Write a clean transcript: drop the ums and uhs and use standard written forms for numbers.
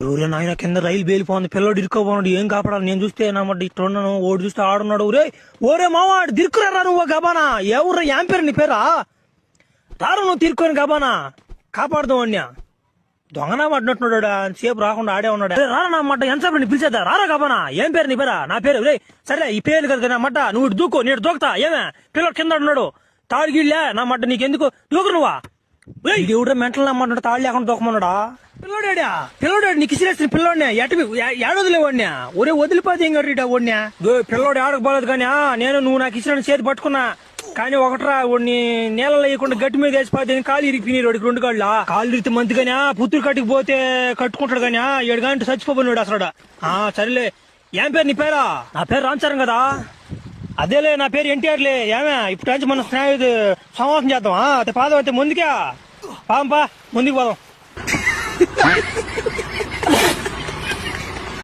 ఊరే నాయన కింద రైలు బేలిపోతుంది, పిల్లడు ఇరుక్కోపోన్నాడు, ఏం కాపాడాలి? నేను చూస్తే నామాట ఇట్లా ఉన్నాను, ఓడి చూస్తే ఆడున్నాడు. ఓరే మావాడు దిక్కురా నువ్వు గబానా, ఎవరు ఏం పేరు నీ పేరా? రారు నువ్వు తిరుక్కొని గబానా, కాపాడుదాం అన్యా. దొంగనా పడినట్టున్నాడు, సేపు రాకుండా ఆడే ఉన్నాడు. రారా నా మట్ట ఎంతసేపు నీ పిలిచేద్దా, రారా గబానా. ఏం పేరు నీ పేరా? నా పేరు రే. సరే ఈ పేరు కదా నా మట్ట, నువ్వు దూకో, నేను దూకుతా. ఏమే పిల్లడు కింద ఉన్నాడు, తాడు గిళ్ళే నా మట్ట, నీకెందుకు దూకు నువ్వా? దేవుడు మెంటల్ నమ్మంటాడు, తాళ్ళు లేకుండా దూకమన్నాడా? పిల్లడా పిల్లడు నీకు ఇసిరేసిన పిల్లోడినా ఏడొదిలేవాడినా? ఒరే వదిలిపోతే ఏం కట్టిటా ఓడినా? పిల్లోడు ఆడకపోలేదు కానీ నేను నువ్వు నాకు ఇసిన చేతి పట్టుకున్నా, కానీ ఒకటరా వాడిని నేలలో వేయకుండా గట్టి మీద వేసిపోతే కాలు ఇరిగిపోయినాయి. వాడికి 2 కాళ్ళు ఇరిగితే మంత్ కానీ పుత్తూరు కట్టుకు పోతే కట్టుకుంటాడు కానీ 7 గంటలు చచ్చిపోయినాడు అసలు. సరేలే, ఏం పేరు నీ పేరా? నా పేరు రామచరణ్ కదా. అదేలే నా పేరు ఎన్టీఆర్లే. ఏమే ఇప్పుడు నుంచి మన స్నేహితుడు సమావేశం చేద్దాం. పాదం అయితే ముందుకే పాపా, ముందుకు పోదాం.